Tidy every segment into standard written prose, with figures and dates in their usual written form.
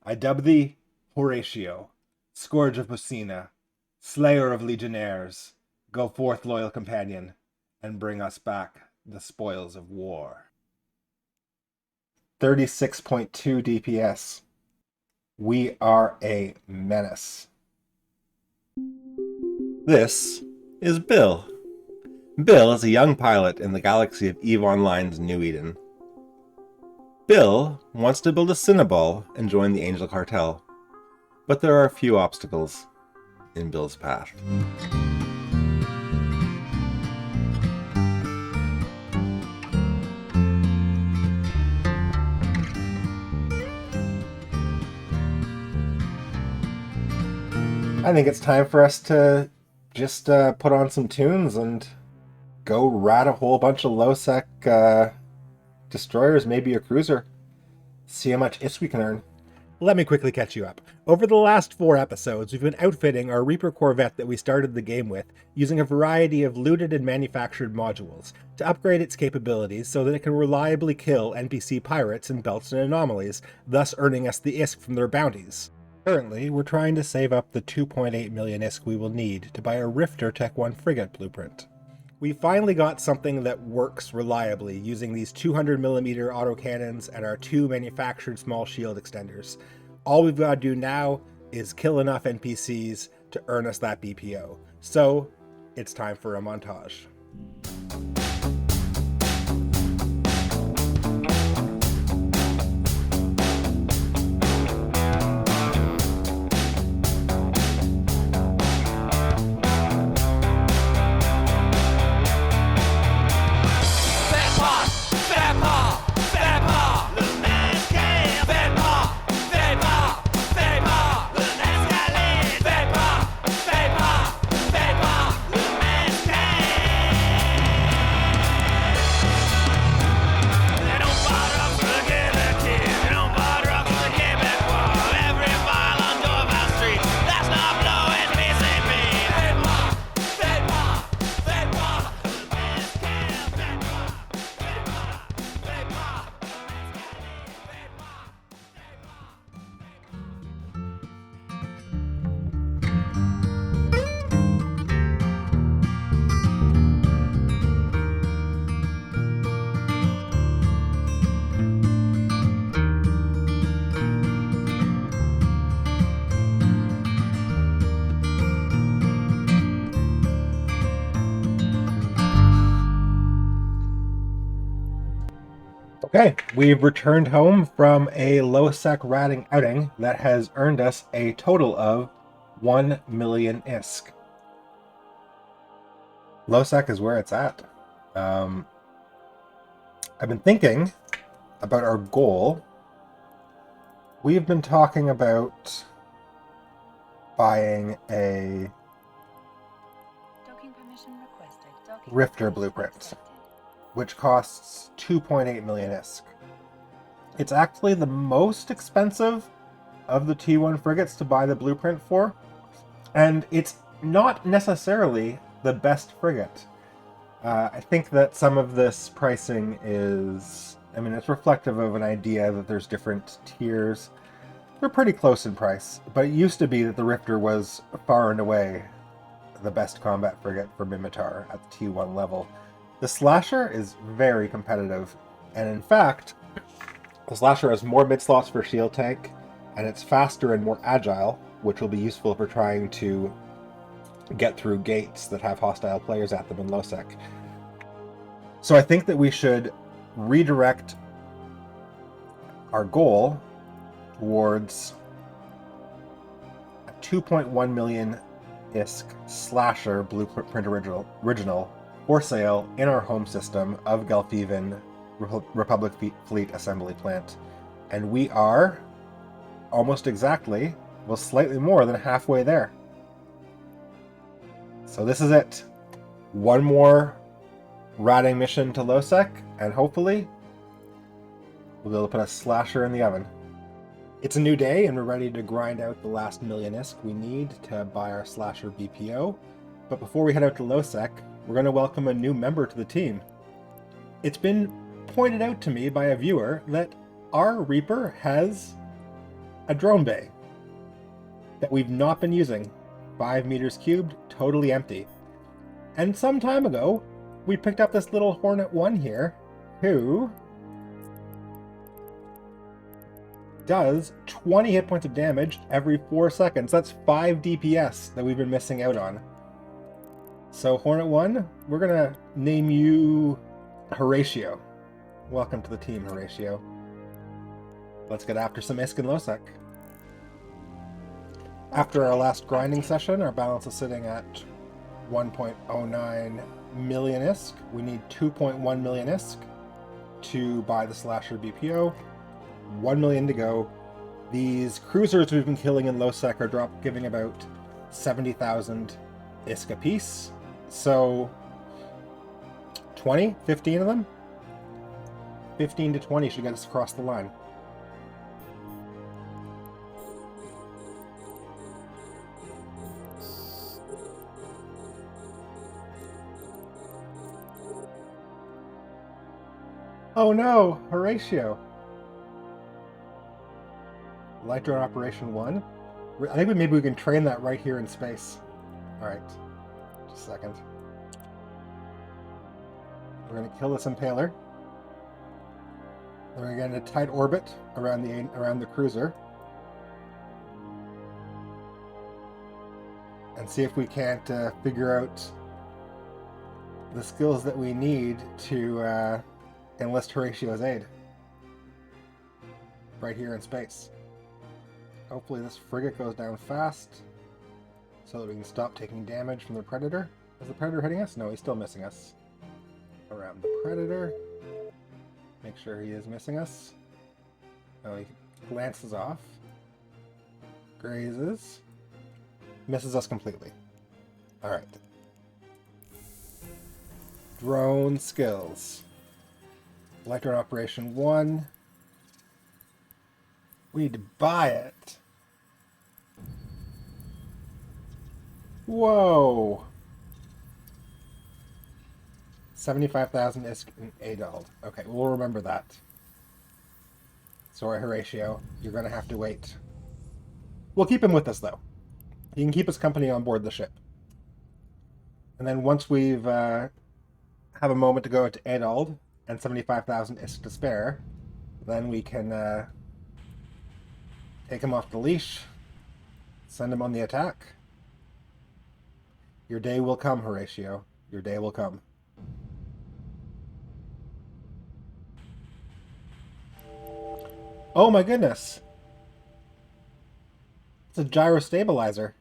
I dub thee Horatio, scourge of Messina, slayer of legionnaires. Go forth, loyal companion, and bring us back the spoils of war. 36.2 DPS. We are a menace. This is Bill. Bill is a young pilot in the galaxy of EVE Online's New Eden. Bill wants to build a Cynabal and join the Angel Cartel, but there are a few obstacles in Bill's path. I think it's time for us to just put on some tunes and go rat a whole bunch of low-sec destroyers, maybe a cruiser. See how much ISK we can earn. Let me quickly catch you up. Over the last 4 episodes, we've been outfitting our Reaper Corvette that we started the game with, using a variety of looted and manufactured modules to upgrade its capabilities so that it can reliably kill NPC pirates and belts and anomalies, thus earning us the ISK from their bounties. Currently, we're trying to save up the 2.8 million ISK we will need to buy a Rifter Tech 1 frigate blueprint. We finally got something that works reliably using these 200mm autocannons and our 2 manufactured small shield extenders. All we've got to do now is kill enough NPCs to earn us that BPO. So, it's time for a montage. Okay, we've returned home from a low-sec ratting outing that has earned us a total of 1 million ISK. Low-sec is where it's at. I've been thinking about our goal. We've been talking about buying a Rifter blueprint, which costs 2.8 million ISK. It's actually the most expensive of the T1 frigates to buy the blueprint for, and it's not necessarily the best frigate. I think that some of this pricing is, it's reflective of an idea that there's different tiers. They're pretty close in price, but it used to be that the Rifter was far and away the best combat frigate for Minmatar at the T1 level. The Slasher is very competitive, and in fact, the Slasher has more mid-slots for shield tank, and it's faster and more agile, which will be useful for trying to get through gates that have hostile players at them in low-sec. So I think that we should redirect our goal towards a 2.1 million ISK Slasher Blueprint original for sale in our home system of Gelfeven Republic Fleet Assembly Plant. And we are almost exactly, well, slightly more than halfway there. So this is it. One more ratting mission to low-sec, and hopefully we'll be able to put a Slasher in the oven. It's a new day, and we're ready to grind out the last million ISK we need to buy our Slasher BPO. But before we head out to low-sec, we're going to welcome a new member to the team. It's been pointed out to me by a viewer that our Reaper has a drone bay that we've not been using. 5 meters cubed, totally empty. And some time ago, we picked up this little Hornet 1 here, who does 20 hit points of damage every 4 seconds. That's 5 DPS that we've been missing out on. So Hornet 1, we're gonna name you Horatio. Welcome to the team, Horatio. Let's get after some ISK and Losec. After our last grinding session, our balance is sitting at 1.09 million ISK. We need 2.1 million ISK to buy the Slasher BPO. 1 million to go. These cruisers we've been killing in Losec are giving about 70,000 ISK a piece. So 20, 15 of them? 15 to 20 should get us across the line. Oh no, Horatio. Light drone operation 1. I think maybe we can train that right here in space. Alright. Just a second. We're going to kill this impaler. Then we're going to get in a tight orbit around the cruiser. And see if we can't figure out the skills that we need to enlist Horatio's aid. Right here in space. Hopefully this frigate goes down fast so that we can stop taking damage from the Predator. Is the Predator hitting us? No, he's still missing us. Around the Predator. Make sure he is missing us. Oh, he glances off. Grazes. Misses us completely. Alright. Drone skills. Light drone operation 1. We need to buy it. Whoa. 75,000 ISK in Adald. Okay, we'll remember that. Sorry, Horatio. You're going to have to wait. We'll keep him with us, though. He can keep us company on board the ship. And then once we've have a moment to go to Adald and 75,000 ISK to spare, then we can take him off the leash, send him on the attack. Your day will come, Horatio. Your day will come. Oh my goodness! It's a gyro stabilizer.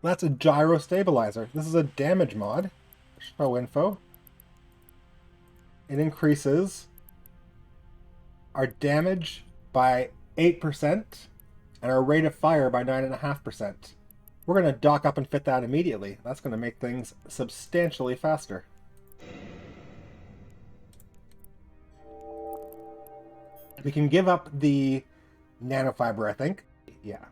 That's a gyro stabilizer. This is a damage mod. Show info. It increases our damage by 8% and our rate of fire by 9.5%. We're going to dock up and fit that immediately. That's going to make things substantially faster. We can give up the nanofiber, I think. Yeah.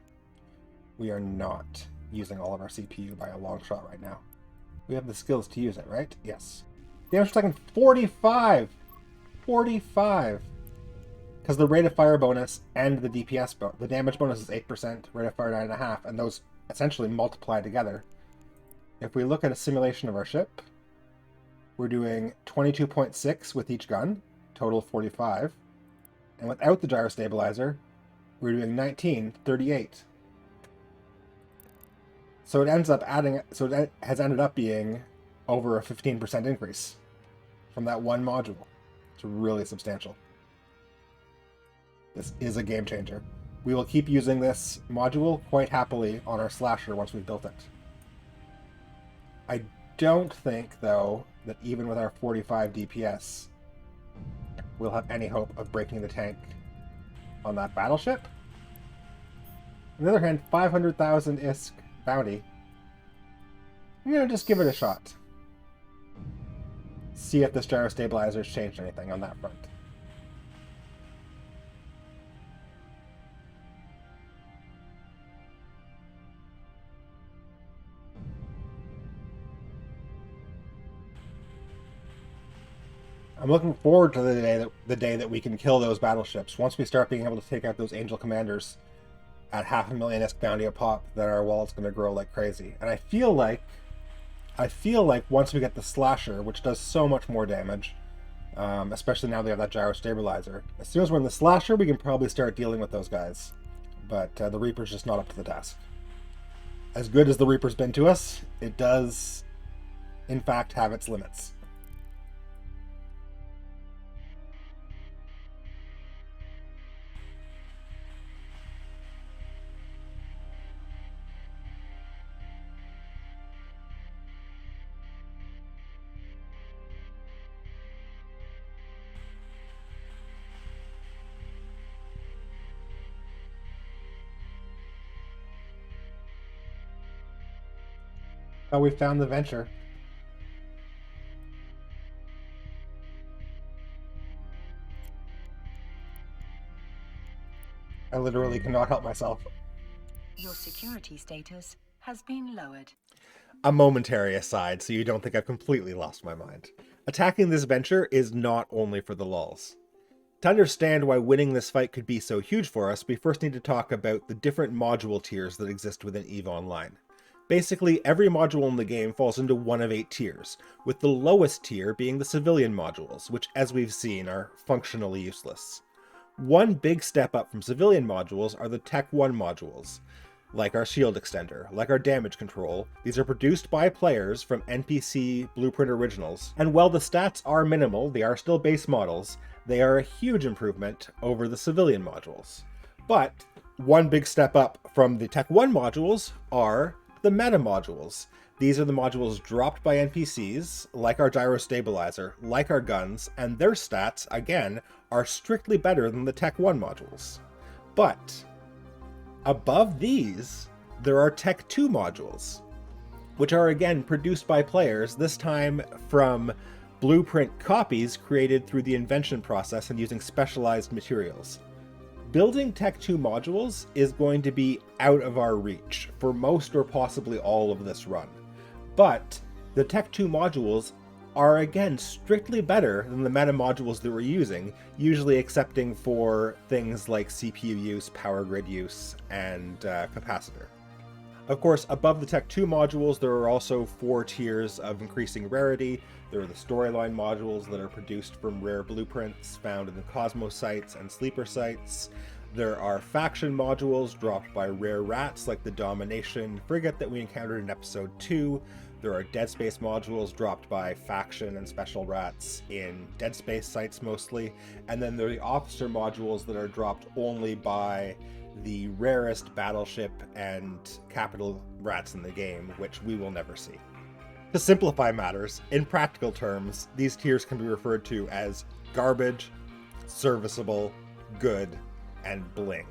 We are not using all of our CPU by a long shot right now. We have the skills to use it, right? Yes. Damage per second, 45! 45! Because the rate of fire bonus and the DPS bonus, the damage bonus is 8%, rate of fire 9.5%, and those essentially multiply together. If we look at a simulation of our ship, we're doing 22.6 with each gun, total 45. And without the gyro stabilizer, we're doing 19, 38. So it ends up so it has ended up being over a 15% increase from that one module. It's really substantial. This is a game changer. We will keep using this module quite happily on our slasher once we've built it. I don't think, though, that even with our 45 DPS, we'll have any hope of breaking the tank on that battleship. On the other hand, 500,000 ISK bounty. I'm going to just give it a shot. See if this gyro stabilizer's changed anything on that front. I'm looking forward to the day that we can kill those battleships. Once we start being able to take out those Angel commanders at 500,000 ISK bounty a pop, then our wallet's going to grow like crazy. And I feel like once we get the Slasher, which does so much more damage, especially now they have that gyro stabilizer. As soon as we're in the Slasher, we can probably start dealing with those guys. But the Reaper's just not up to the task. As good as the Reaper's been to us, it does, in fact, have its limits. Oh, we found the Venture. I literally cannot help myself. Your security status has been lowered. A momentary aside, so you don't think I've completely lost my mind. Attacking this Venture is not only for the lulz. To understand why winning this fight could be so huge for us, we first need to talk about the different module tiers that exist within EVE Online. Basically, every module in the game falls into one of 8 tiers, with the lowest tier being the civilian modules, which, as we've seen, are functionally useless. One big step up from civilian modules are the Tech 1 modules, like our shield extender, like our damage control. These are produced by players from NPC Blueprint originals, and while the stats are minimal, they are still base models, they are a huge improvement over the civilian modules. But one big step up from the Tech 1 modules are the meta modules. These are the modules dropped by NPCs, like our gyro stabilizer, like our guns, and their stats, again, are strictly better than the Tech 1 modules. But above these, there are Tech 2 modules, which are again produced by players, this time from Blueprint copies created through the invention process and using specialized materials. Building Tech 2 modules is going to be out of our reach for most or possibly all of this run. But the Tech 2 modules are again strictly better than the meta modules that we're using, usually excepting for things like CPU use, power grid use, and capacitor. Of course, above the Tech 2 modules, there are also 4 tiers of increasing rarity. There are the storyline modules that are produced from rare blueprints found in the Cosmos sites and Sleeper sites. There are faction modules dropped by rare rats like the Domination frigate that we encountered in episode 2. There are Dead Space modules dropped by faction and special rats in Dead Space sites mostly. And then there are the officer modules that are dropped only by the rarest battleship and capital rats in the game, which we will never see. To simplify matters, in practical terms, these tiers can be referred to as garbage, serviceable, good, and bling.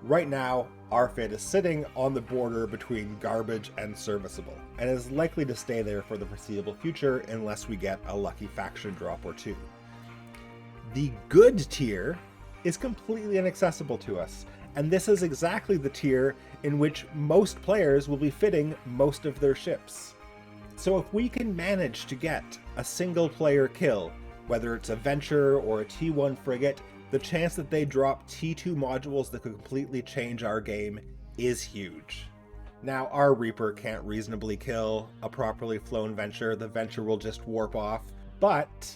Right now, our fate is sitting on the border between garbage and serviceable, and is likely to stay there for the foreseeable future unless we get a lucky faction drop or two. The good tier is completely inaccessible to us, and this is exactly the tier in which most players will be fitting most of their ships. So if we can manage to get a single player kill, whether it's a Venture or a T1 frigate, the chance that they drop T2 modules that could completely change our game is huge. Now, our Reaper can't reasonably kill a properly flown Venture. The Venture will just warp off. But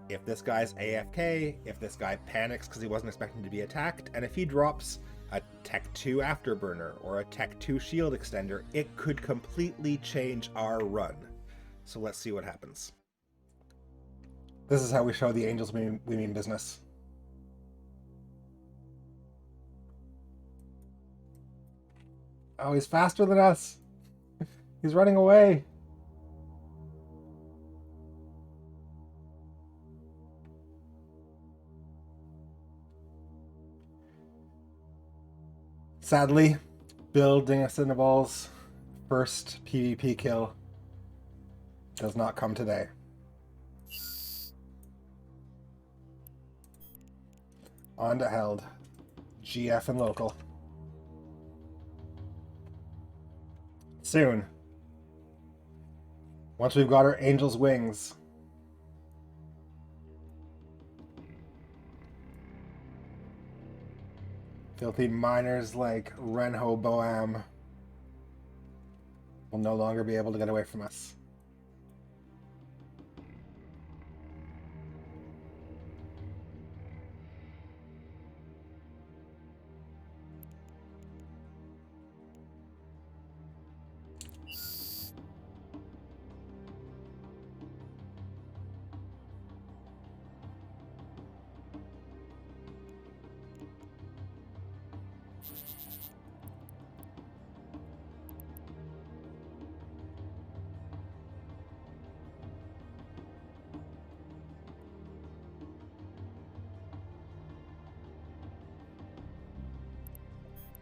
if this guy's AFK, if this guy panics because he wasn't expecting to be attacked, and if he drops a Tech 2 Afterburner or a Tech 2 Shield Extender, it could completely change our run. So let's see what happens. This is how we show the angels we mean business. Oh, he's faster than us. He's running away. Sadly, Dingha Cynabal's first PvP kill does not come today. On to Held. GF and local. Soon. Once we've got our angel's wings. Filthy miners like Renho will no longer be able to get away from us.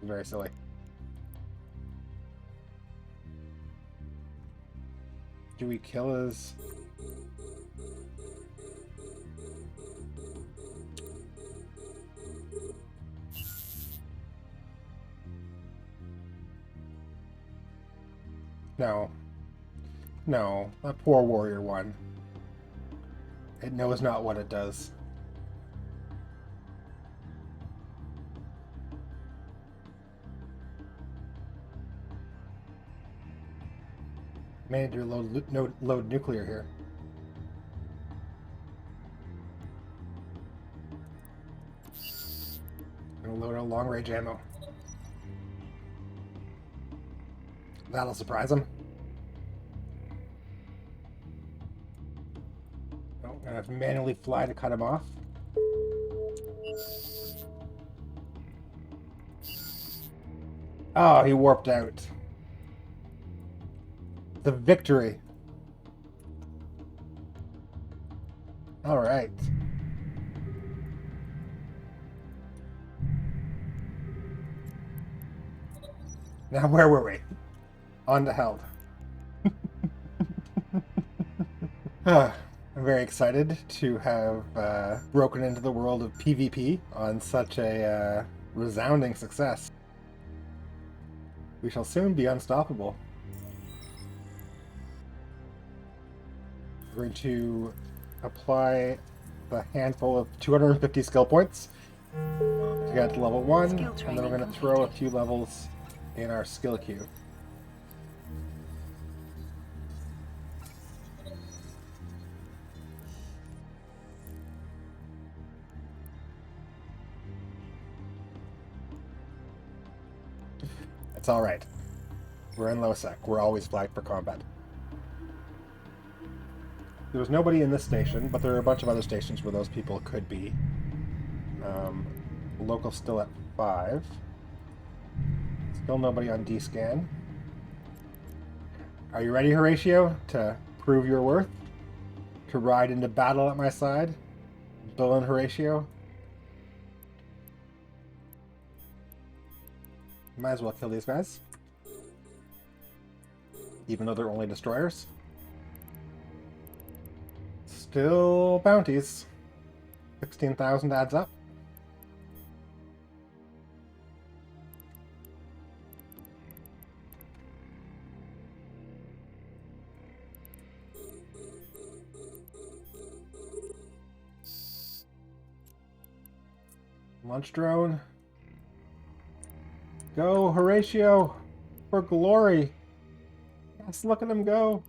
Very silly. Do we kill his... No. No, that poor warrior one. It knows not what it does. May need to load nuclear here. Gonna load a long-range ammo. That'll surprise him. Oh, I'm gonna have to manually fly to cut him off. Oh, he warped out. The victory. All right. Now, where were we? On to Held. I'm very excited to have broken into the world of PvP on such a resounding success. We shall soon be unstoppable. We're going to apply the handful of 250 skill points to get to level 1, and then we're going to throw a few levels in our skill queue. It's alright. We're in low sec. We're always flagged for combat. There was nobody in this station, but there are a bunch of other stations where those people could be. Local still at 5. Still nobody on D-scan. Are you ready, Horatio, to prove your worth? To ride into battle at my side? Bill and Horatio? Might as well kill these guys. Even though they're only destroyers. Still bounties. 16,000 adds up. Launch drone. Go, Horatio! For glory! Yes, look at him go!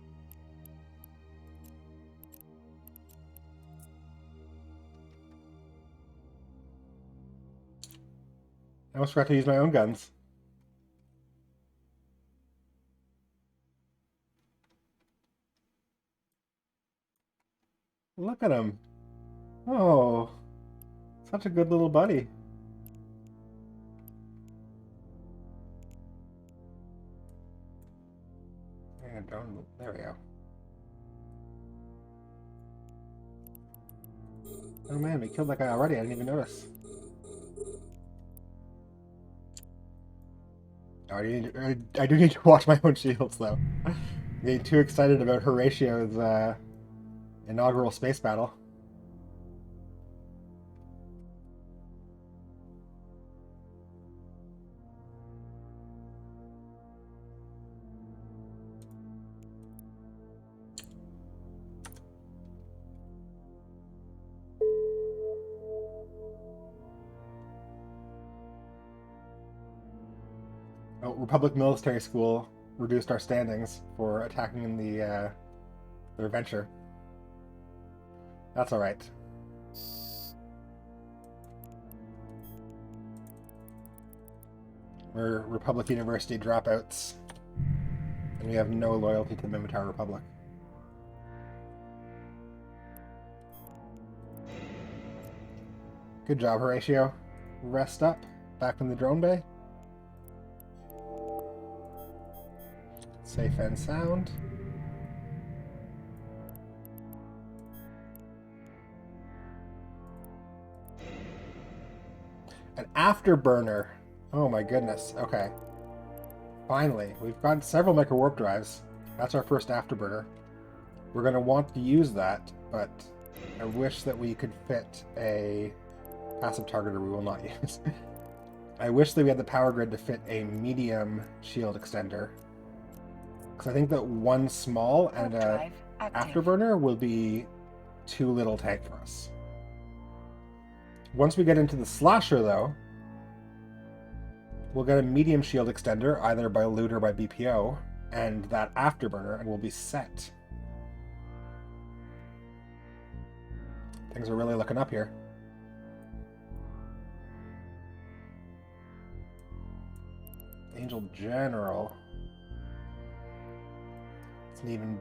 I almost forgot to use my own guns. Look at him. Oh, such a good little buddy. And there we go. Oh man, we killed that guy already. I didn't even notice. Oh, I do need to watch my own shields, though. I'm getting too excited about Horatio's inaugural space battle. Oh, Republic Military School reduced our standings for attacking in their venture. That's alright. We're Republic University dropouts, and we have no loyalty to the Mimitar Republic. Good job, Horatio. Rest up. Back in the drone bay. Safe and sound. An afterburner. Oh my goodness. Okay. Finally, we've got several micro warp drives. That's our first afterburner. We're going to want to use that, but I wish that we could fit a passive targeter we will not use. I wish that we had the power grid to fit a medium shield extender. Because I think that one small and a afterburner will be too little tank for us. Once we get into the slasher, though, we'll get a medium shield extender, either by loot or by BPO, and that afterburner, and we'll be set. Things are really looking up here. Angel General. It's an even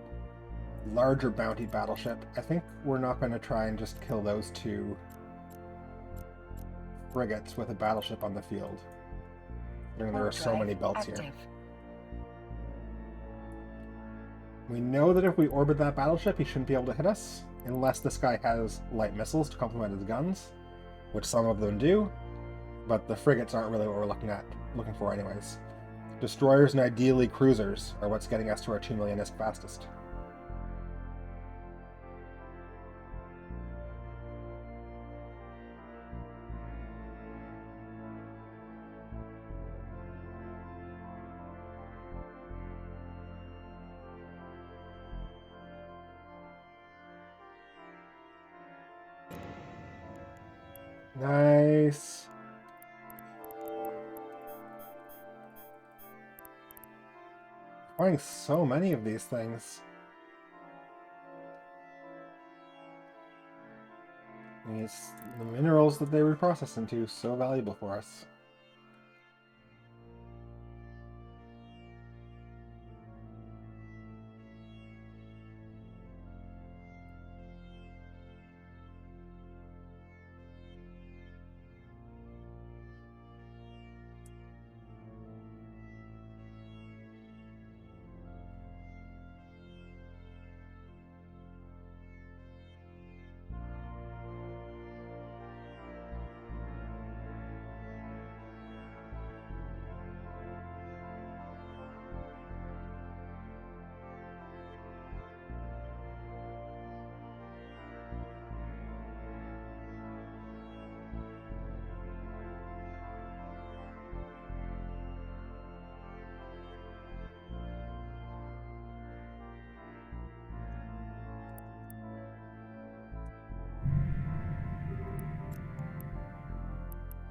larger bounty battleship. I think we're not going to try and just kill those two frigates with a battleship on the field. There are so many belts here. We know that if we orbit that battleship, he shouldn't be able to hit us, unless this guy has light missiles to complement his guns, which some of them do, but the frigates aren't really what we're looking for anyways. Destroyers and ideally cruisers are what's getting us to our 2 million ISK fastest. Nice. Finding so many of these things. The minerals that they reprocess into, so valuable for us.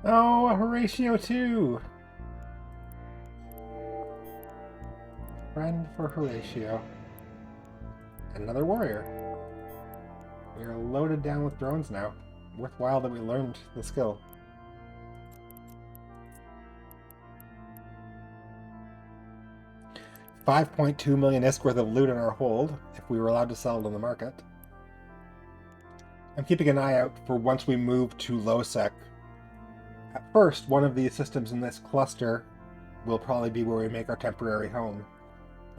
Oh, a Horatio too! Friend for Horatio. Another warrior. We are loaded down with drones now. Worthwhile that we learned the skill. $5.2 million ISK worth of loot in our hold, if we were allowed to sell it on the market. I'm keeping an eye out for once we move to low sec. At first, one of the systems in this cluster will probably be where we make our temporary home.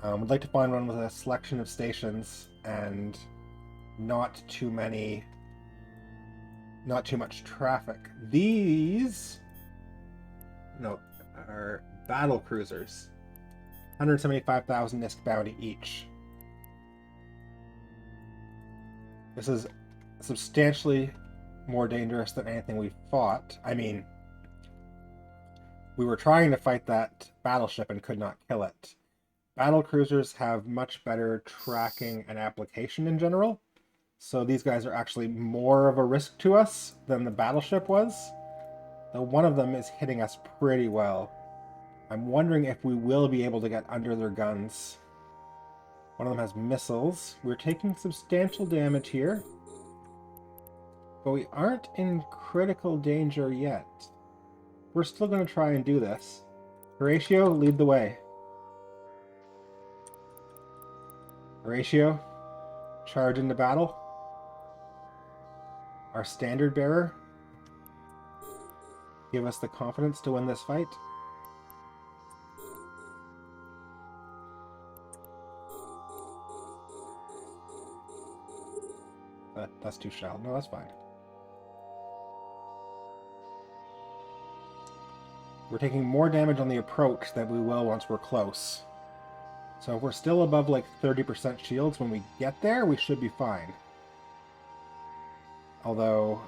We'd like to find one with a selection of stations and not too much traffic. These are battle cruisers. 175,000 ISK bounty each. This is substantially more dangerous than anything we've fought. I mean, we were trying to fight that battleship and could not kill it. Battle cruisers have much better tracking and application in general, so these guys are actually more of a risk to us than the battleship was. Though one of them is hitting us pretty well. I'm wondering if we will be able to get under their guns. One of them has missiles. We're taking substantial damage here, but we aren't in critical danger yet. We're still going to try and do this. Horatio, lead the way. Horatio, charge into battle. Our standard bearer, give us the confidence to win this fight. That's too shallow. No, that's fine. We're taking more damage on the approach than we will once we're close. So if we're still above like 30% shields when we get there, we should be fine. Although...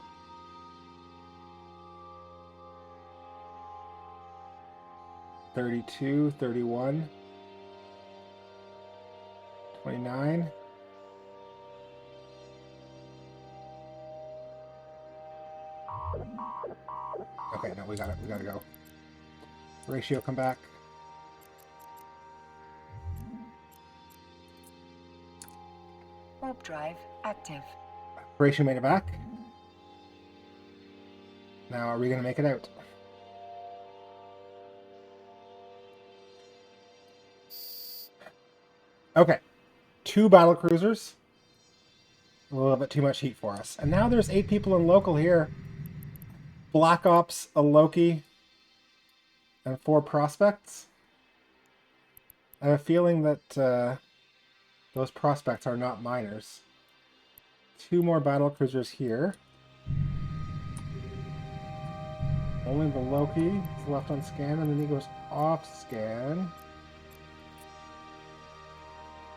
32, 31, 29... Okay, no, we gotta go. Horatio, come back. Warp drive active. Horatio made it back. Now, are we gonna make it out? Okay. 2 battle cruisers. A little bit too much heat for us. And now there's 8 people in local here. Black Ops, a Loki, and 4 prospects. I have a feeling that those prospects are not miners. 2 more battle cruisers here. Only the Loki is left on scan, and then he goes off scan.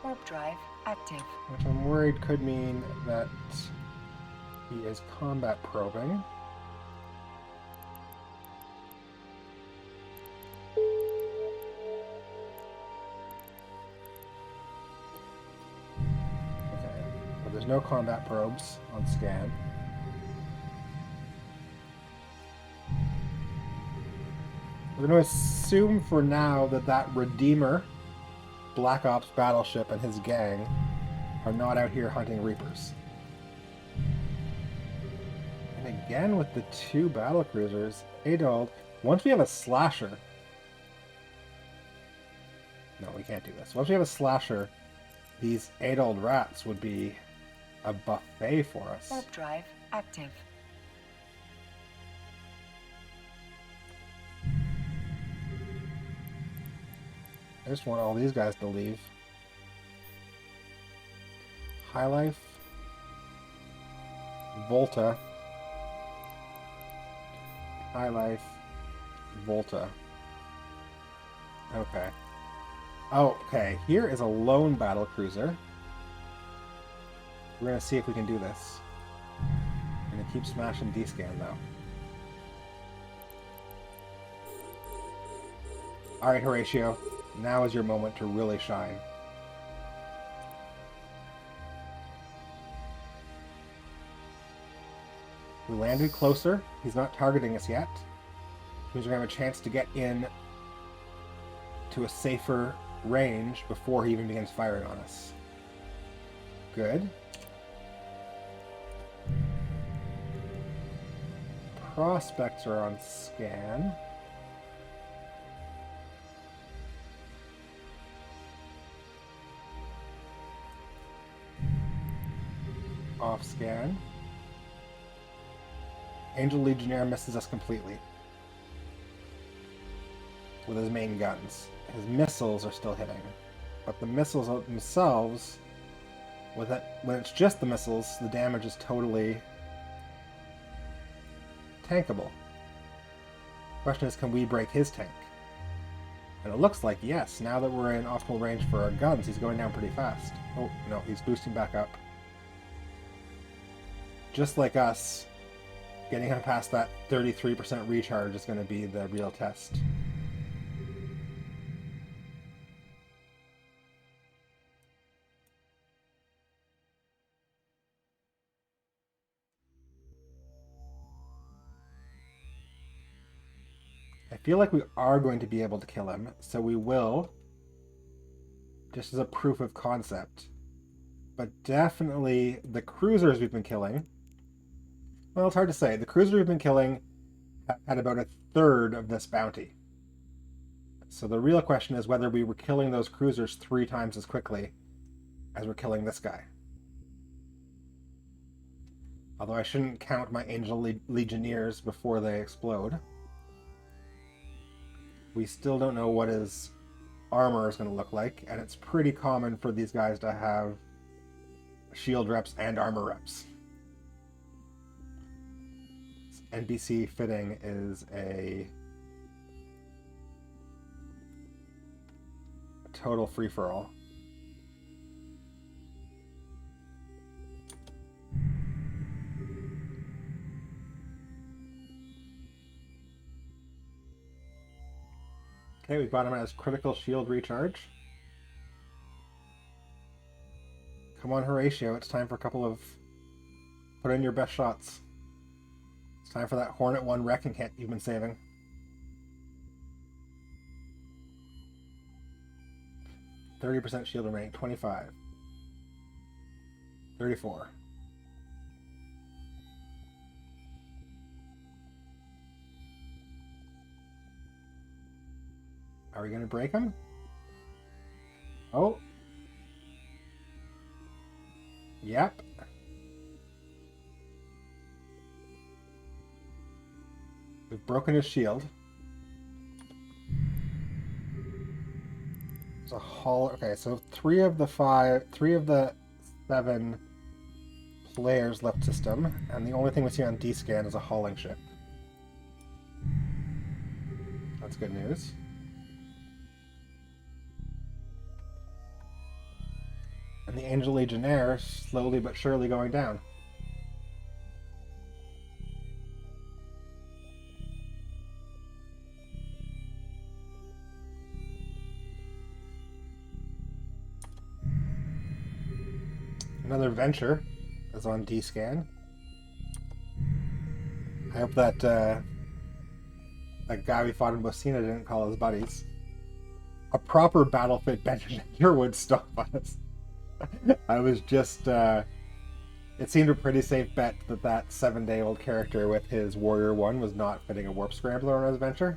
Warp drive active. Which I'm worried could mean that he is combat probing. Okay, but there's no combat probes on scan. We're going to assume for now that that Redeemer Black Ops battleship and his gang are not out here hunting Reapers. And again with the 2 battle cruisers, Adolf, once we have a slasher... No, we can't do this. Once we have a slasher, these Adolf rats would be a buffet for us. Warp drive active. I just want all these guys to leave. High Life. Volta. High Life. Volta. Okay. Oh, okay. Here is a lone battle cruiser. We're gonna see if we can do this. I'm gonna keep smashing D-scan though. Alright, Horatio. Now is your moment to really shine. We landed closer. He's not targeting us yet. Means we're going to have a chance to get in to a safer range before he even begins firing on us. Good. Prospects are on scan. Off scan. Angel Legionnaire misses us completely with his main guns. His missiles are still hitting, but the missiles themselves, when it's just the missiles, the damage is totally tankable. Question is, can we break his tank? And it looks like yes. Now that we're in optimal range for our guns, he's going down pretty fast. Oh no, he's boosting back up. Just like us, getting him past that 33% recharge is going to be the real test. I feel like we are going to be able to kill him, so we will, just as a proof of concept. But definitely the cruisers we've been killing, well, it's hard to say. The cruisers we've been killing had about a third of this bounty. So the real question is whether we were killing those cruisers 3 times as quickly as we're killing this guy. Although I shouldn't count my Angel Legionnaires before they explode. We still don't know what his armor is going to look like, and it's pretty common for these guys to have shield reps and armor reps. NPC fitting is a total free-for-all. Okay, we've got him as critical shield recharge. Come on, Horatio, it's time for a couple of... Put in your best shots. It's time for that Hornet 1 wrecking hit you've been saving. %, shield remaining, 25. 34. Are we going to break him? Oh. Yep. We've broken his shield. There's a hull. Okay, so 3 of the 7 players left system, and the only thing we see on D-scan is a hauling ship. That's good news. And the Angel Legionnaire slowly but surely going down. Another Venture is on D-scan. I hope that that guy we fought in Bosina didn't call his buddies. A proper battle-fit Benjamin would stop us. I was just... it seemed a pretty safe bet that that 7-day-old character with his Warrior 1 was not fitting a warp scrambler on his Venture.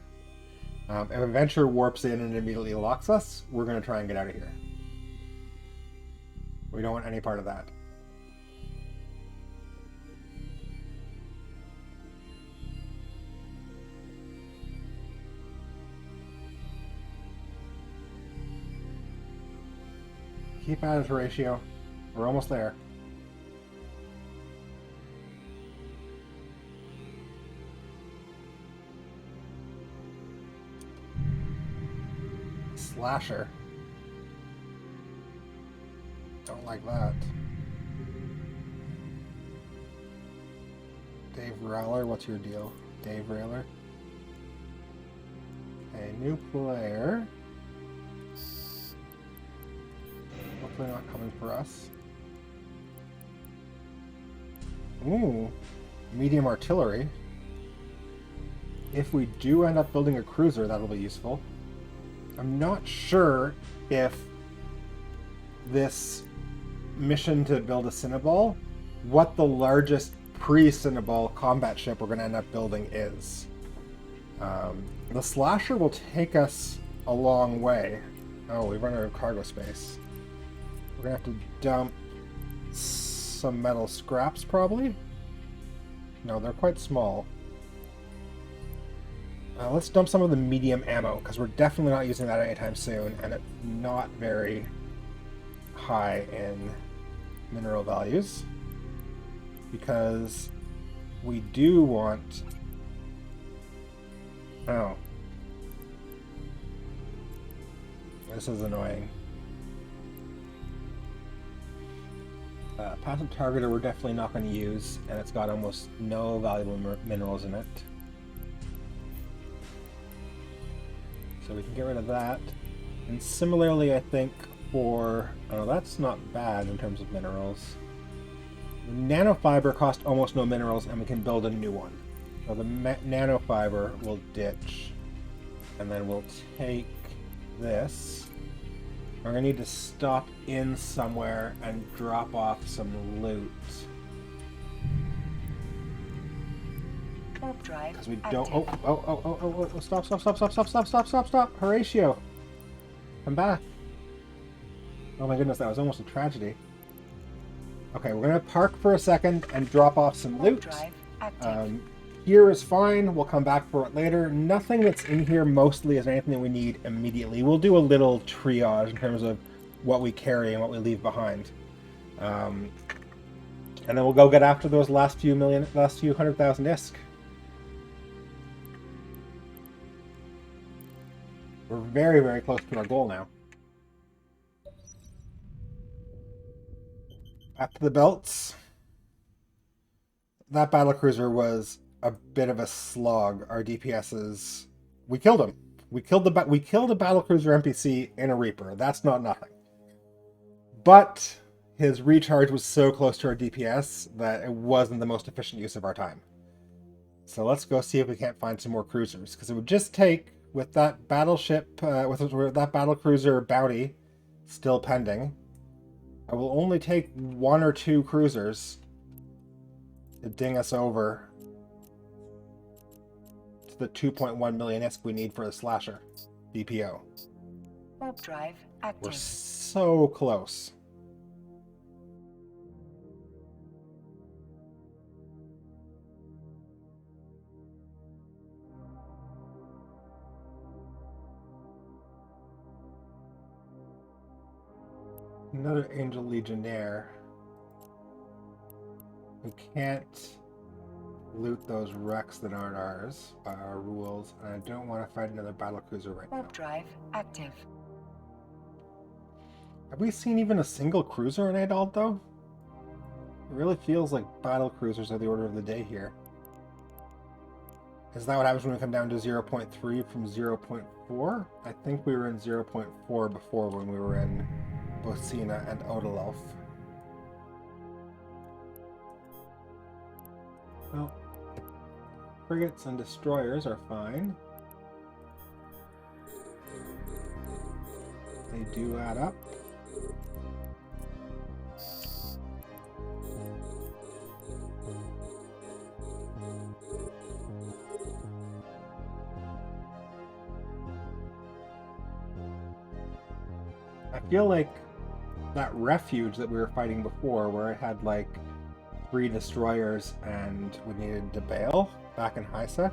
If a Venture warps in and immediately locks us, we're going to try and get out of here. We don't want any part of that. Keep at it, Horatio. We're almost there. Slasher. Don't like that. Dave Railer, what's your deal? Dave Railer. A new player. Hopefully not coming for us. Ooh, medium artillery. If we do end up building a cruiser, that'll be useful. I'm not sure if this mission to build a Cynabal, what the largest pre-Cynabal combat ship we're going to end up building is. The Slasher will take us a long way. Oh, we've run out of cargo space. We're going to have to dump some metal scraps, probably? No, they're quite small. Let's dump some of the medium ammo, because we're definitely not using that anytime soon, and it's not very high in mineral values. Because we do want... Oh. This is annoying. Passive targeter we're definitely not going to use, and it's got almost no valuable minerals in it. So we can get rid of that. And similarly, I think for... Oh, that's not bad in terms of minerals. The nanofiber costs almost no minerals, and we can build a new one. So the nanofiber will ditch. And then we'll take this. We're going to need to stop in somewhere and drop off some loot. Warp drive. Because we active. don't... Oh, stop. Horatio. Come back. Oh my goodness, that was almost a tragedy. Okay, we're going to park for a second and drop off some Warp loot. drive active. Here is fine. We'll come back for it later. Nothing that's in here mostly is anything that we need immediately. We'll do a little triage in terms of what we carry and what we leave behind. And then we'll go get after those last few 100,000 ISK. We're very, very close to our goal now. Back to the belts. That battlecruiser was a bit of a slog. Our DPSs, we killed him. We killed a battlecruiser NPC in a Reaper. That's not nothing. But his recharge was so close to our DPS that it wasn't the most efficient use of our time. So let's go see if we can't find some more cruisers, because it would just take, with that battleship, with that battlecruiser bounty still pending, I will only take 1 or 2 cruisers to ding us over to the 2.1 million ISK we need for the slasher DPO. Warp drive active. We're so close. Another Angel Legionnaire. We can't loot those wrecks that aren't ours by our rules, and I don't want to fight another battlecruiser right now. Warp drive active. Have we seen even a single cruiser in Adald, though? It really feels like battlecruisers are the order of the day here. Is that what happens when we come down to 0.3 from 0.4? I think we were in 0.4 before when we were in Bocina and Odalelf. Well, frigates and destroyers are fine. They do add up. I feel like that refuge that we were fighting before, where it had like 3 destroyers and we needed to bail back in High-Sec,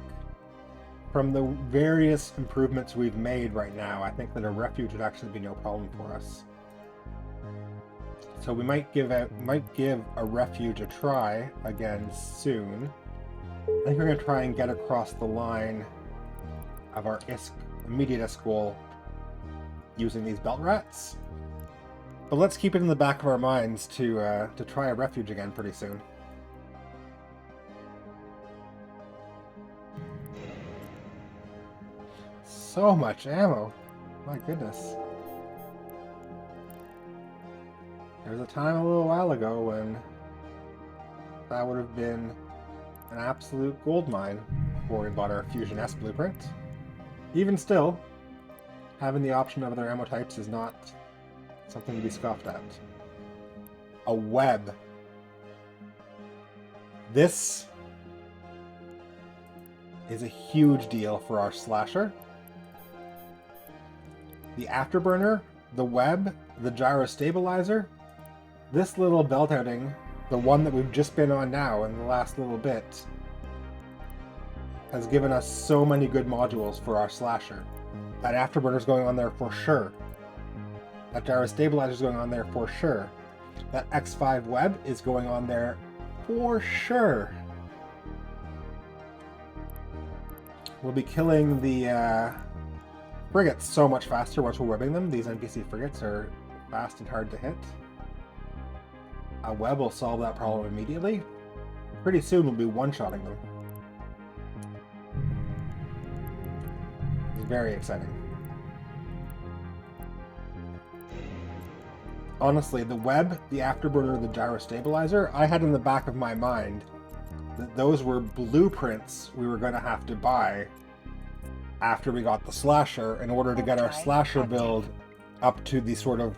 from the various improvements we've made right now, I think that a refuge would actually be no problem for us. So we might give a refuge a try again soon. I think we're going to try and get across the line of our immediate ISK goal using these belt rats. But let's keep it in the back of our minds to try a refuge again pretty soon. So much ammo. My goodness. There was a time a little while ago when that would have been an absolute goldmine before we bought our Fusion S blueprint. Even still, having the option of other ammo types is not something to be scoffed at. A web. This is a huge deal for our slasher. The afterburner, the web, the gyro stabilizer, this little belt outing, the one that we've just been on now in the last little bit, has given us so many good modules for our slasher. That afterburner's going on there for sure. That gyro stabilizer's going on there for sure. That X5 web is going on there for sure. We'll be killing the frigates so much faster once we're webbing them. These NPC frigates are fast and hard to hit. A web will solve that problem immediately. Pretty soon we'll be one-shotting them. It's very exciting. Honestly, the web, the afterburner, the gyro stabilizer, I had in the back of my mind that those were blueprints we were going to have to buy after we got the slasher in order to get our slasher build up to the sort of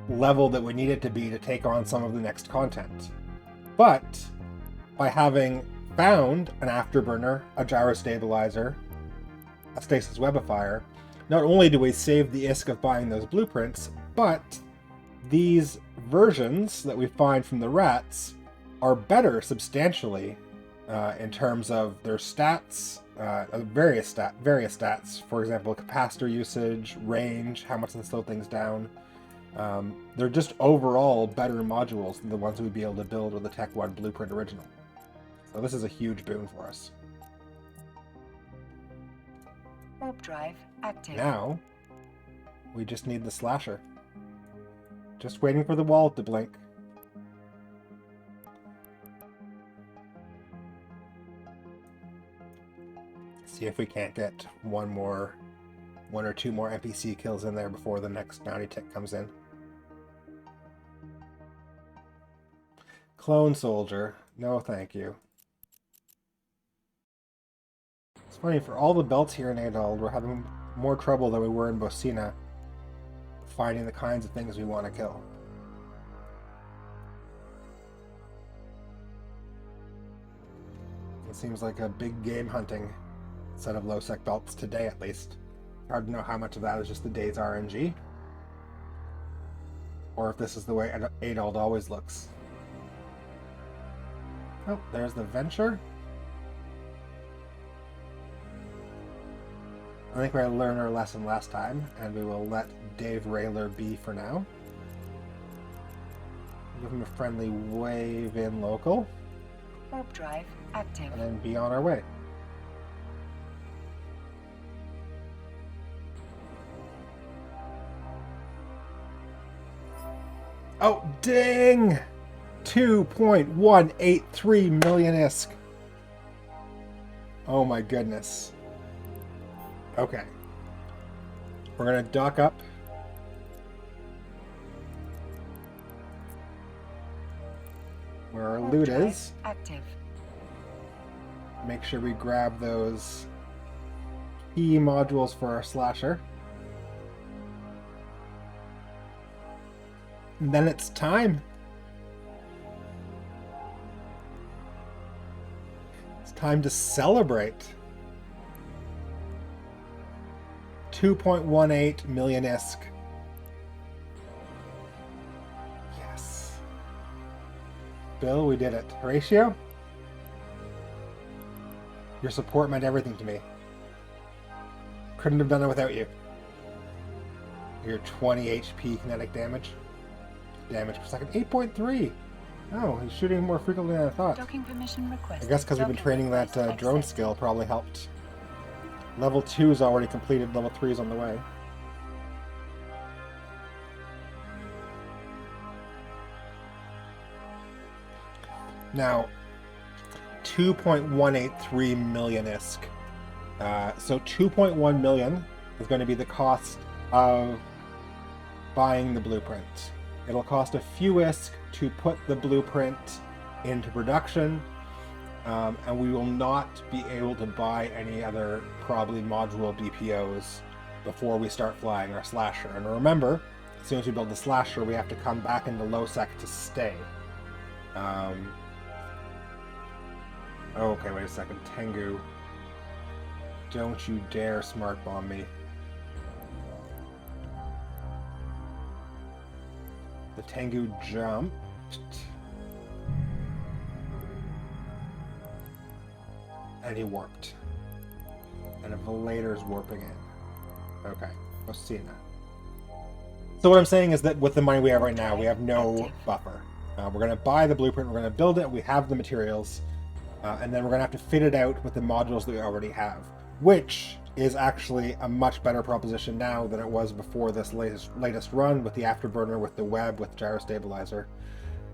level that we need it to be to take on some of the next content. But by having found an afterburner, a gyro stabilizer, a stasis webifier, not only do we save the ISK of buying those blueprints, but these versions that we find from the rats are better substantially in terms of their stats, various stats. For example, capacitor usage, range, how much they slow things down. They're just overall better modules than the ones we'd be able to build with the Tech 1 Blueprint Original. So this is a huge boon for us. Warp drive active. Now, we just need the slasher. Just waiting for the wallet to blink. See if we can't get one or two more NPC kills in there before the next bounty tick comes in. Clone soldier. No, thank you. It's funny, for all the belts here in Adald, we're having more trouble than we were in Bosina finding the kinds of things we want to kill. It seems like a big game hunting set of low-sec belts today, at least. Hard to know how much of that is just the day's RNG, or if this is the way Adald always looks. Oh, there's the Venture. I think we learned our lesson last time, and we will let Dave Rayler be for now. Give him a friendly wave in local. Warp drive active. And then be on our way. Oh, ding! 2.183 million ISK. Oh my goodness. Okay. We're going to dock up. Where our loot is. Active. Make sure we grab those key modules for our slasher. And then it's time. It's time to celebrate. 2.18 million ISK. Yes. Bill, we did it. Horatio? Your support meant everything to me. Couldn't have done it without you. Your 20 HP kinetic damage. Damage per second. 8.3! Oh, he's shooting more frequently than I thought. Docking permission requested. I guess because we've been training that drone skill probably helped. Level 2 is already completed, level 3 is on the way. Now, 2.183 million ISK. So 2.1 million is going to be the cost of buying the blueprint. It'll cost a few ISK to put the blueprint into production, and we will not be able to buy any other probably module BPOs before we start flying our slasher. And remember, as soon as we build the slasher, we have to come back into low sec to stay. Okay, wait a second. Tengu. Don't you dare smart bomb me. The Tengu jumped. And he warped. And a Valator's warping in. Okay, Bosina. So what I'm saying is that with the money we have right now, we have no buffer. We're going to buy the blueprint, we're going to build it, we have the materials, and then we're going to have to fit it out with the modules that we already have, which is actually a much better proposition now than it was before this latest run with the afterburner, with the web, with gyro stabilizer.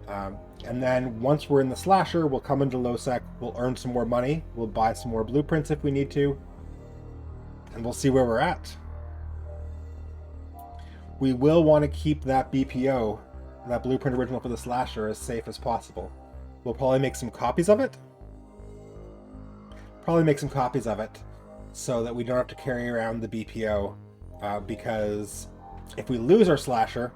And then once we're in the slasher, we'll come into low sec, we'll earn some more money, we'll buy some more blueprints if we need to, and we'll see where we're at. We will want to keep that BPO, that blueprint original for the slasher, as safe as possible. We'll probably make some copies of it. so that we don't have to carry around the BPO, because if we lose our slasher,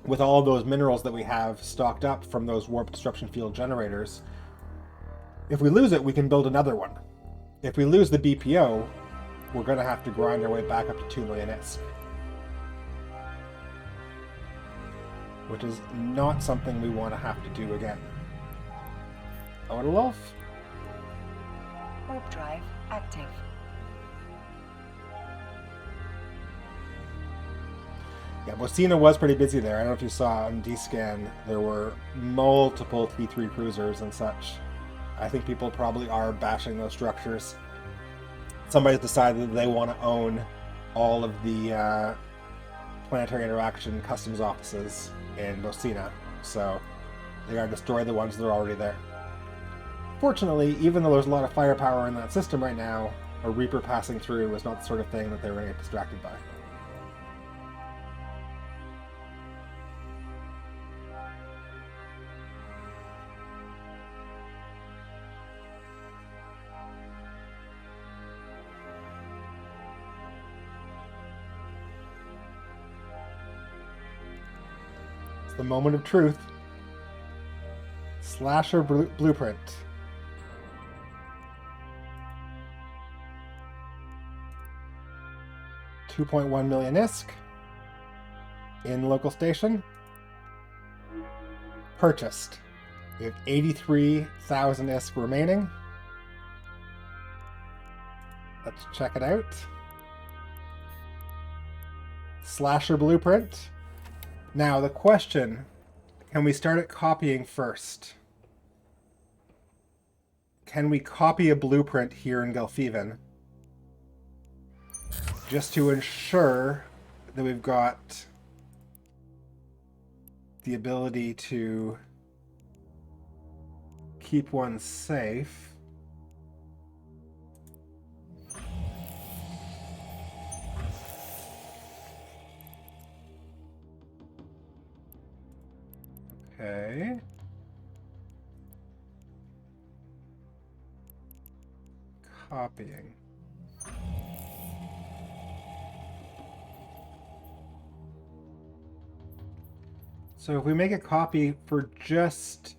with all of those minerals that we have stocked up from those warp disruption field generators, if we lose it, we can build another one. If we lose the BPO, we're going to have to grind our way back up to 2 million ISK. Which is not something we want to have to do again. Odilolf? Warp drive active. Yeah, Bocina was pretty busy there. I don't know if you saw on D-Scan, there were multiple T3 cruisers and such. I think people probably are bashing those structures. Somebody's decided that they want to own all of the planetary interaction customs offices in Bocina, so they gotta destroy the ones that are already there. Fortunately, even though there's a lot of firepower in that system right now, a Reaper passing through is not the sort of thing that they're going to get distracted by. It's the moment of truth. Slasher blueprint. $2.1 million ISK in local station. Purchased. We have 83,000 ISK remaining. Let's check it out. Slasher blueprint. Now the question, can we start it copying first? Can we copy a blueprint here in Gelfeven? Just to ensure that we've got the ability to keep one safe. Okay. Copying. So if we make a copy for just...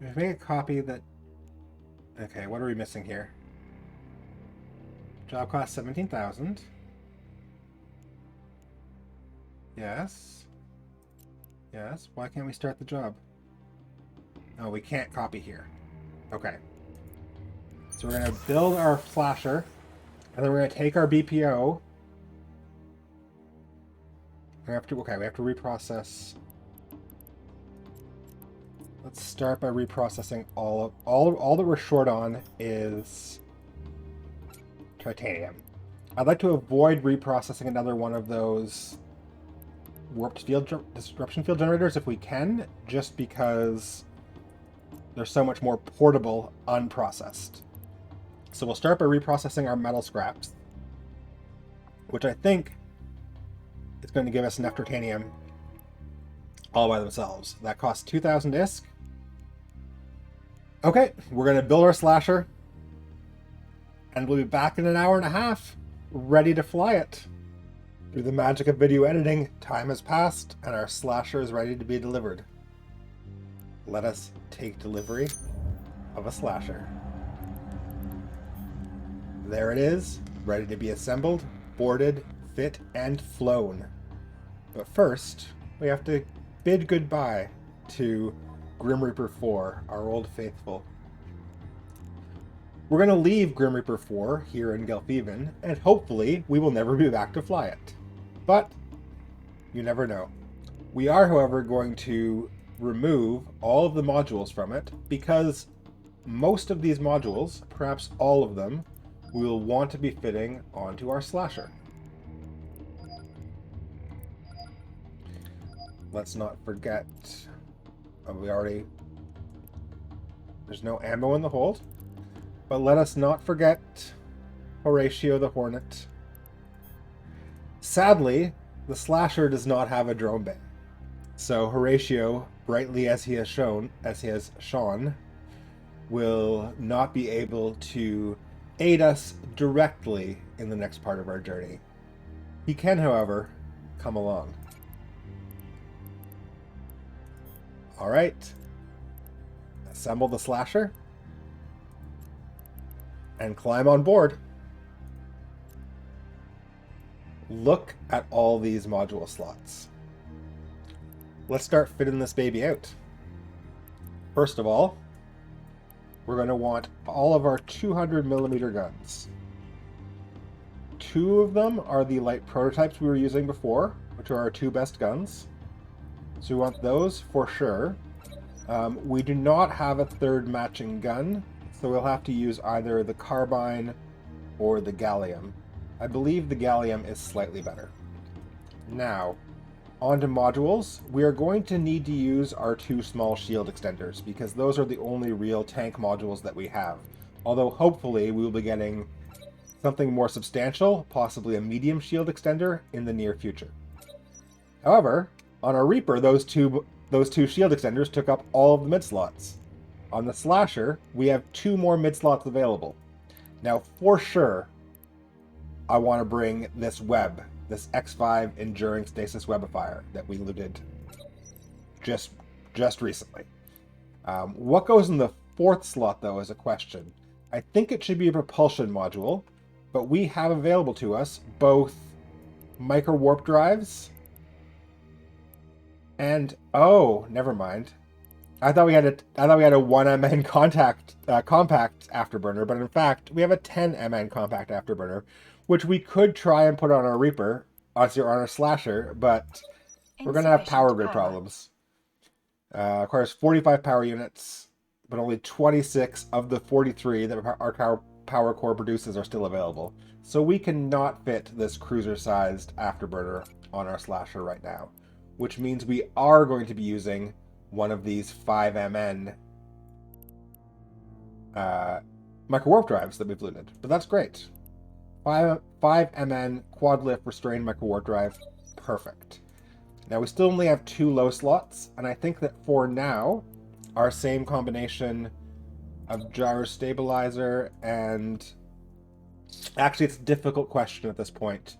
If we make a copy that... Okay, what are we missing here? Job cost 17,000. Yes. Yes. Why can't we start the job? Oh, we can't copy here. Okay. So we're going to build our flasher, and then we're going to take our BPO. We have to reprocess. Let's start by reprocessing all that we're short on is titanium. I'd like to avoid reprocessing another one of those warped field disruption field generators if we can, just because they're so much more portable unprocessed. So we'll start by reprocessing our metal scraps, which I think is going to give us enough titanium all by themselves. That costs 2,000 ISK. Okay, we're going to build our slasher, and we'll be back in an hour and a half, ready to fly it. Through the magic of video editing, time has passed, and our slasher is ready to be delivered. Let us take delivery of a slasher. There it is, ready to be assembled, boarded, fit, and flown. But first, we have to bid goodbye to Grim Reaper 4, our old faithful. We're going to leave Grim Reaper 4 here in Gelfeven, and hopefully we will never be back to fly it. But you never know. We are, however, going to remove all of the modules from it, because most of these modules, perhaps all of them, we will want to be fitting onto our slasher. Let's not forget, there's no ammo in the hold, but let us not forget Horatio the Hornet. Sadly, the slasher does not have a drone bay. So Horatio, brightly as he has shone, will not be able to aid us directly in the next part of our journey. He can, however, come along. All right. Assemble the slasher and climb on board. Look at all these module slots. Let's start fitting this baby out. First of all, we're going to want all of our 200mm guns. 2 of them are the light prototypes we were using before, which are our 2 best guns. So we want those for sure. We do not have a 3rd matching gun, so we'll have to use either the carbine or the gallium. I believe the gallium is slightly better. Now, onto modules. We are going to need to use our 2 small shield extenders because those are the only real tank modules that we have. Although hopefully we will be getting something more substantial, possibly a medium shield extender in the near future. However, on our Reaper, those two shield extenders took up all of the mid slots. On the Slasher, we have 2 more mid slots available. Now, for sure, I want to bring this web, this X5 Enduring Stasis Webifier that we looted just recently. What goes in the 4th slot, though, is a question. I think it should be a propulsion module, but we have available to us both micro warp drives and never mind. I thought we had a 1mn compact afterburner, but in fact we have a 10mn compact afterburner, which we could try and put on our Reaper, on our Slasher, but we're going to have power grid problems. Requires 45 power units, but only 26 of the 43 that our power core produces are still available. So we cannot fit this cruiser-sized afterburner on our Slasher right now, which means we are going to be using one of these 5mn micro warp drives that we've looted. But that's great. 5mn quad lift restrained micro warp drive. Perfect. Now we still only have 2 low slots, and I think that for now, our same combination of gyro stabilizer and... Actually, it's a difficult question at this point.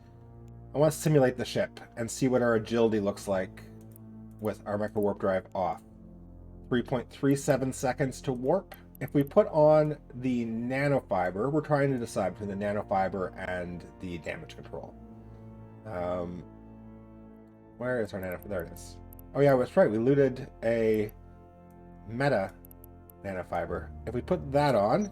I want to simulate the ship and see what our agility looks like with our micro warp drive off. 3.37 seconds to warp. If we put on the nanofiber, we're trying to decide between the nanofiber and the damage control. Where is our nanofiber? There it is. Oh yeah, that's right. We looted a meta nanofiber. If we put that on,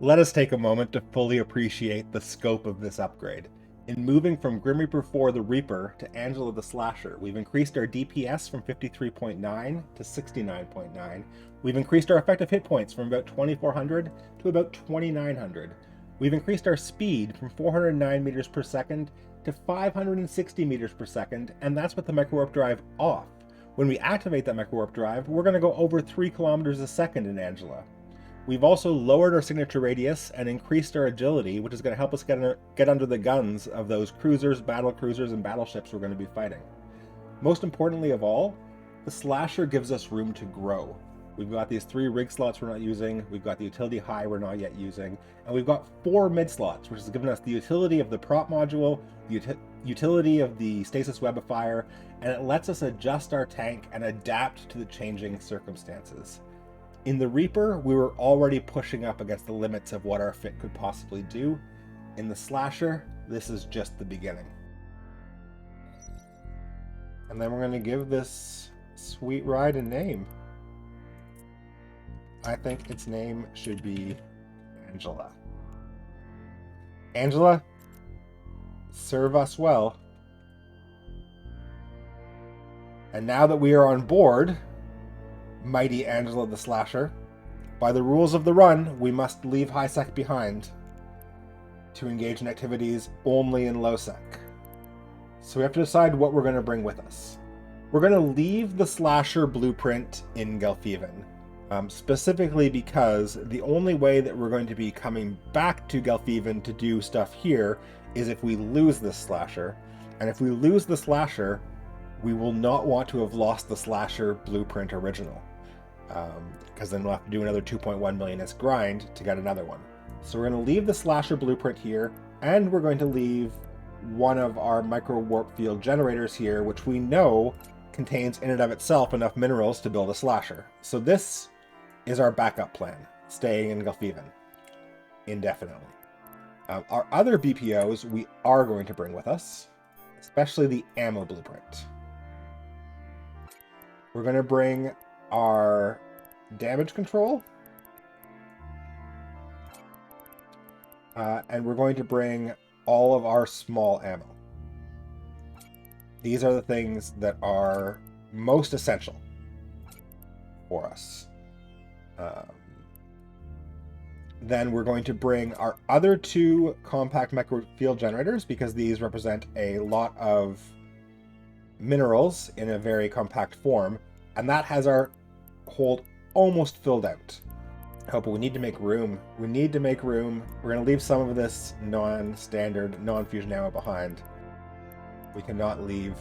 let us take a moment to fully appreciate the scope of this upgrade. In moving from Grim Reaper 4 the Reaper to Angela the Slasher, we've increased our DPS from 53.9 to 69.9. We've increased our effective hit points from about 2,400 to about 2,900. We've increased our speed from 409 meters per second to 560 meters per second, and that's with the micro warp drive off. When we activate that micro warp drive, we're going to go over 3 kilometers a second in Angela. We've also lowered our signature radius and increased our agility, which is going to help us get under the guns of those cruisers, battle cruisers, and battleships we're going to be fighting. Most importantly of all, the Slasher gives us room to grow. We've got these 3 rig slots we're not using, we've got the utility high we're not yet using, and we've got 4 mid slots, which has given us the utility of the prop module, the utility of the stasis webifier, and it lets us adjust our tank and adapt to the changing circumstances. In the Reaper, we were already pushing up against the limits of what our fit could possibly do. In the Slasher, this is just the beginning. And then we're going to give this sweet ride a name. I think its name should be Angela. Angela, serve us well. And now that we are on board, mighty Angela the Slasher, by the rules of the run, we must leave high sec behind to engage in activities only in low sec. So we have to decide what we're going to bring with us. We're going to leave the Slasher blueprint in Gelfeven, specifically because the only way that we're going to be coming back to Gelfeven to do stuff here is if we lose this Slasher. And if we lose the Slasher, we will not want to have lost the Slasher blueprint original. because then we'll have to do another 2.1 million ISK grind to get another one. So we're going to leave the slasher blueprint here, and we're going to leave one of our micro warp field generators here, which we know contains in and of itself enough minerals to build a slasher. So this is our backup plan, staying in Gulfhaven indefinitely. Our other BPOs we are going to bring with us, especially the ammo blueprint. We're going to bring our damage control, and we're going to bring all of our small ammo. These are the things that are most essential for us. Then we're going to bring our other two compact micro field generators, because these represent a lot of minerals in a very compact form, and that has our hold almost filled out. Oh, but we need to make room. We need to make room. We're going to leave some of this non-standard, non-fusion ammo behind. We cannot leave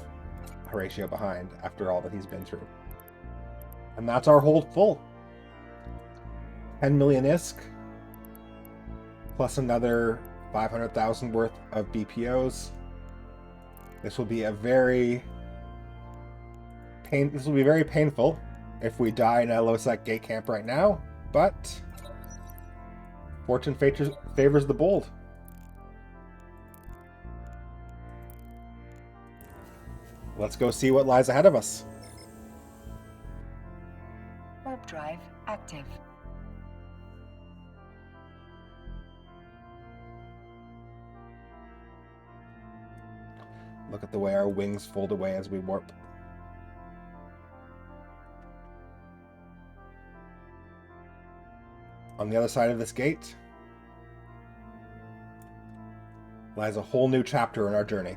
Horatio behind after all that he's been through. And that's our hold full. 10 million ISK, plus another 500,000 worth of BPOs. This will be very painful if we die in a low-sec gate camp right now, but fortune favors the bold. Let's go see what lies ahead of us. Warp drive active. Look at the way our wings fold away as we warp. On the other side of this gate lies a whole new chapter in our journey.